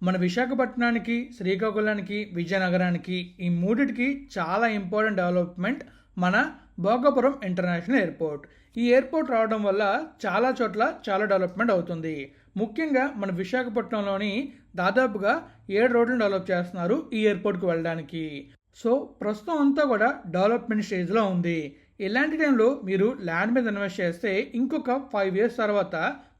మన విశాఖపట్నానికి, శ్రీకాకుళానికి, విజయనగరానికి ఈ మూడిటికి చాలా ఇంపార్టెంట్ డెవలప్మెంట్ మన భోగాపురం ఇంటర్నేషనల్ ఎయిర్పోర్ట్. ఈ ఎయిర్పోర్ట్ రావడం వల్ల చాలా చోట్ల చాలా డెవలప్మెంట్ అవుతుంది. ముఖ్యంగా మన విశాఖపట్నంలోని దాదాపుగా 7 రోడ్లను డెవలప్ చేస్తున్నారు ఈ ఎయిర్పోర్ట్కి వెళ్ళడానికి. సో ప్రస్తుతం అంతా కూడా డెవలప్మెంట్ స్టేజ్లో ఉంది. ఇలాంటి టైంలో మీరు ల్యాండ్ మీద ఇన్వెస్ట్ చేస్తే ఇంకొక 5 ఇయర్స్ తర్వాత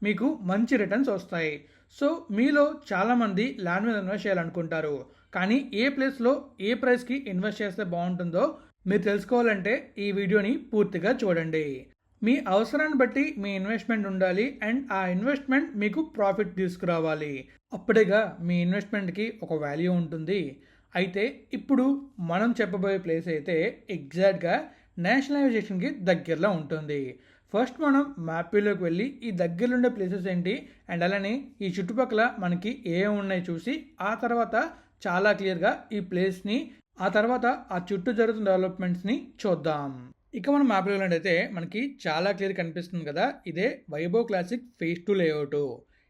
మీకు మంచి రిటర్న్స్ వస్తాయి. సో మీలో చాలామంది ల్యాండ్ మీద ఇన్వెస్ట్ చేయాలనుకుంటారు. కానీ ఏ ప్లేస్లో ఏ ప్రైస్కి ఇన్వెస్ట్ చేస్తే బాగుంటుందో మీరు తెలుసుకోవాలంటే ఈ వీడియోని పూర్తిగా చూడండి. మీ అవసరాన్ని బట్టి మీ ఇన్వెస్ట్మెంట్ ఉండాలి అండ్ ఆ ఇన్వెస్ట్మెంట్ మీకు ప్రాఫిట్ తీసుకురావాలి. అప్పుడేగా మీ ఇన్వెస్ట్మెంట్కి ఒక వాల్యూ ఉంటుంది. అయితే ఇప్పుడు మనం చెప్పబోయే ప్లేస్ అయితే ఎగ్జాక్ట్గా నేషనల్ హైవే సెక్షన్కి దగ్గరలో ఉంటుంది. ఫస్ట్ మనం మ్యాప్లోకి వెళ్ళి ఈ దగ్గరలో ఉండే ప్లేసెస్ ఏంటి అండ్ అలానే ఈ చుట్టుపక్కల మనకి ఏమి ఉన్నాయి చూసి ఆ తర్వాత చాలా క్లియర్గా ఈ ప్లేస్ని ఆ తర్వాత ఆ చుట్టూ జరుగుతున్న డెవలప్మెంట్స్ని చూద్దాం. ఇక మనం మ్యాప్లో వెళ్ళినట్టయితే మనకి చాలా క్లియర్ కనిపిస్తుంది కదా, ఇదే వైభవ్ క్లాసిక్ ఫేజ్ 2 లేఅవుట్.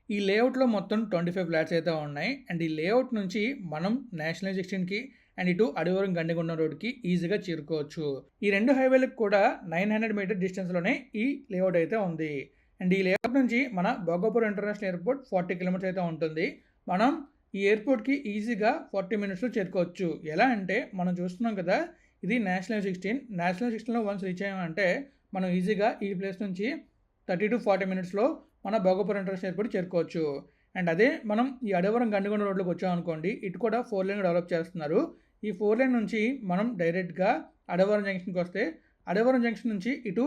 ఈ లేఅవుట్లో మొత్తం 25 ఫ్లాట్స్ అయితే ఉన్నాయి అండ్ ఈ లేఅవుట్ నుంచి మనం నేషనల్ 16కి అండ్ ఇటు అడివరం గండిగొండం రోడ్కి ఈజీగా చేరుకోవచ్చు. ఈ రెండు హైవేలకు కూడా 900 మీటర్ డిస్టెన్స్లోనే ఈ లేఅవుట్ అయితే ఉంది. అండ్ ఈ లేఅవుట్ నుంచి మన భోగాపురం ఇంటర్నేషనల్ ఎయిర్పోర్ట్ 40 కిలోమీటర్స్ అయితే ఉంటుంది. మనం ఈ ఎయిర్పోర్ట్కి ఈజీగా 40 మినిట్స్లో చేరుకోవచ్చు. ఎలా అంటే మనం చూస్తున్నాం కదా, ఇది నేషనల్ 16లో వన్స్ రీచ్ అయ్యామంటే మనం ఈజీగా ఈ ప్లేస్ నుంచి 30 to 40 మినిట్స్లో మన భోగాపురం ఇంటర్నేషనల్ ఎయిర్పోర్ట్ చేరుకోవచ్చు. అండ్ అదే మనం ఈ అడవరం గండిగొండ రోడ్లోకి వచ్చామనుకోండి, ఇటు కూడా 4 లైన్ డెవలప్ చేస్తున్నారు. ఈ 4 లైన్ నుంచి మనం డైరెక్ట్గా అడవరం జంక్షన్కి వస్తే అడవరం జంక్షన్ నుంచి ఇటు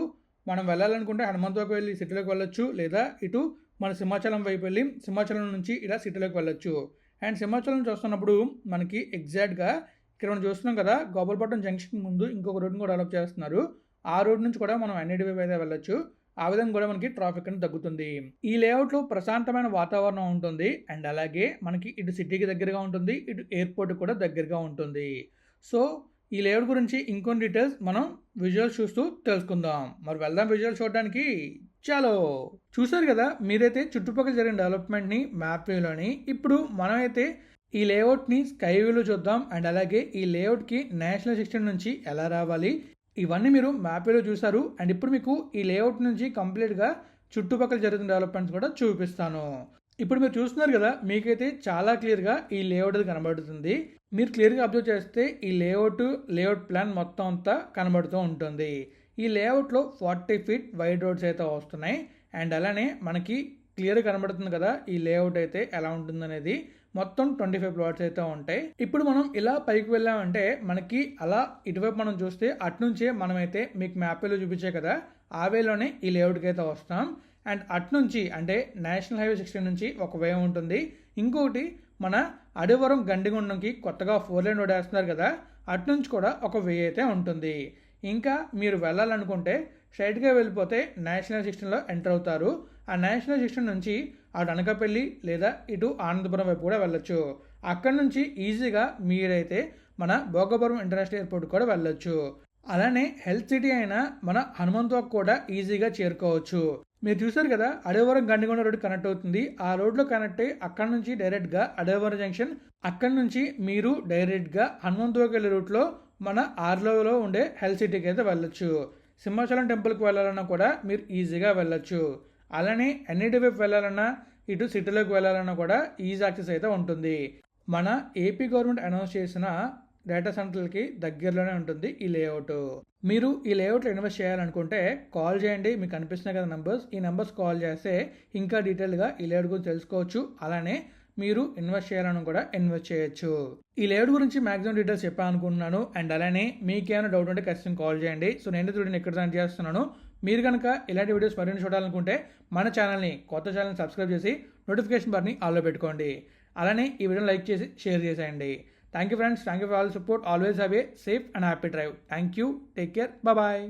మనం వెళ్ళాలనుకుంటే హనుమంతకు వెళ్ళి సిటీలోకి వెళ్ళొచ్చు, లేదా ఇటు మన సింహాచలం వైపు వెళ్ళి సింహాచలం నుంచి ఇలా సిటీలోకి వెళ్ళొచ్చు. అండ్ సింహాచలం చూస్తున్నప్పుడు మనకి ఎగ్జాక్ట్గా ఇక్కడ మనం చూస్తున్నాం కదా, గోపాలపట్నం జంక్షన్ ముందు ఇంకొక రోడ్ని కూడా డెవలప్ చేస్తున్నారు. ఆ రోడ్ నుంచి కూడా మనం ఎన్ఐడి వైపు అయితే వెళ్ళొచ్చు. ఆ విధంగా కూడా మనకి ట్రాఫిక్ అనేది తగ్గుతుంది. ఈ లేఅవుట్లో ప్రశాంతమైన వాతావరణం ఉంటుంది అండ్ అలాగే మనకి ఇటు సిటీకి దగ్గరగా ఉంటుంది, ఇటు ఎయిర్పోర్ట్ కూడా దగ్గరగా ఉంటుంది. సో ఈ లేఅవుట్ గురించి ఇంకొన్ని డీటెయిల్స్ మనం విజువల్స్ చూస్తూ తెలుసుకుందాం. మరి వెళ్దాం విజువల్స్ చూడడానికి. చాలో చూసారు కదా మీరైతే చుట్టుపక్కల జరిగిన డెవలప్మెంట్ని మ్యాప్ వ్యూలోని. ఇప్పుడు మనమైతే ఈ లేఅవుట్ని స్కై వ్యూలో చూద్దాం అండ్ అలాగే ఈ లేఅవుట్కి నేషనల్ 16 నుంచి ఎలా రావాలి ఇవన్నీ మీరు మ్యాప్లో చూసారు. అండ్ ఇప్పుడు మీకు ఈ లేఅవుట్ నుంచి కంప్లీట్గా చుట్టుపక్కల జరుగుతున్న డెవలప్మెంట్స్ కూడా చూపిస్తాను. ఇప్పుడు మీరు చూస్తున్నారు కదా, మీకైతే చాలా క్లియర్గా ఈ లేఅవుట్ కనబడుతుంది. మీరు క్లియర్గా అబ్జర్వ్ చేస్తే ఈ లేఅవుట్ ప్లాన్ మొత్తం అంతా కనబడుతూ ఉంటుంది. ఈ లేఅవుట్లో 40 ఫీట్ వైడ్ రోడ్స్ అయితే వస్తున్నాయి అండ్ అలానే మనకి క్లియర్గా కనబడుతుంది కదా ఈ లేఅవుట్ అయితే ఎలా ఉంటుందనేది. మొత్తం 25 ప్లాట్స్ అయితే ఉంటాయి. ఇప్పుడు మనం ఇలా పైకి వెళ్ళామంటే మనకి అలా ఇటువైపు మనం చూస్తే అట్నుంచే మనమైతే మీకు మ్యాప్లో చూపించే కదా ఆ వేలోనే ఈ లేఅవుట్కి అయితే వస్తాం. అండ్ అట్నుంచి అంటే నేషనల్ హైవే 16 నుంచి ఒక వే ఉంటుంది, ఇంకొకటి మన అడివరం గండిగొండంకి కొత్తగా 4 లైన్ రోడ్ వేస్తున్నారు కదా అట్నుంచి కూడా ఒక వే అయితే ఉంటుంది. ఇంకా మీరు వెళ్ళాలనుకుంటే స్ట్రైట్గా వెళ్ళిపోతే నేషనల్ 16లో ఎంటర్ అవుతారు. ఆ నేషనల్ 16 నుంచి అటు అనకాపల్లి లేదా ఇటు ఆనందపురం వైపు కూడా వెళ్ళొచ్చు. అక్కడ నుంచి ఈజీగా మీరైతే మన భోగాపురం ఇంటర్నేషనల్ ఎయిర్పోర్ట్ కూడా వెళ్ళొచ్చు. అలానే హెల్త్ సిటీ అయినా మన హనుమంతకు కూడా ఈజీగా చేరుకోవచ్చు. మీరు చూసారు కదా అడవరం గండిగొండ రోడ్ కనెక్ట్ అవుతుంది. ఆ రోడ్లో కనెక్ట్ అయ్యి అక్కడ నుంచి డైరెక్ట్గా అడవరం జంక్షన్, అక్కడ నుంచి మీరు డైరెక్ట్గా హనుమంతకు వెళ్ళే రూట్లో మన ఆర్లోలో ఉండే హెల్త్ సిటీకి అయితే వెళ్ళొచ్చు. సింహాచలం టెంపుల్కి వెళ్ళాలన్నా కూడా మీరు ఈజీగా వెళ్ళొచ్చు. అలానే ఎన్ఐడి వైపు వెళ్ళాలన్నా ఇటు సిటీలోకి వెళ్ళాలన్నా కూడా ఈజీ యాక్సెస్ అయితే ఉంటుంది. మన ఏపీ గవర్నమెంట్ అనౌన్స్ చేసిన డేటా సెంటర్లకి దగ్గరలోనే ఉంటుంది ఈ లేఅవుట్. మీరు ఈ లేఅవుట్లో ఇన్వెస్ట్ చేయాలనుకుంటే కాల్ చేయండి, మీకు కనిపిస్తున్నాయి కదా నంబర్స్, ఈ నెంబర్స్ కాల్ చేస్తే ఇంకా డీటెయిల్గా ఈ లేఅవుట్ గురించి తెలుసుకోవచ్చు. అలానే మీరు ఇన్వెస్ట్ చేయాలని కూడా ఇన్వెస్ట్ చేయొచ్చు. ఈ లేఅవుట్ గురించి మాక్సిమం డీటెయిల్స్ చెప్పాను అనుకుంటున్నాను. అండ్ అలానే మీకు ఏమైనా డౌట్ ఉంటే ఖచ్చితంగా కాల్ చేయండి. సో నేను వీడియోని ఎక్కడ జాయిన్ చేస్తున్నాను. మీరు కనుక ఇలాంటి వీడియోస్ మరిన్ని చూడాలనుకుంటే మన ఛానల్ని కొత్త ఛానల్ని సబ్స్క్రైబ్ చేసి నోటిఫికేషన్ బార్ని ఆల్లో పెట్టుకోండి. అలానే ఈ వీడియోని లైక్ చేసి షేర్ చేసేయండి. Thank you friends, thank you for all support. Always have a safe and happy drive. Thank you, take care, bye.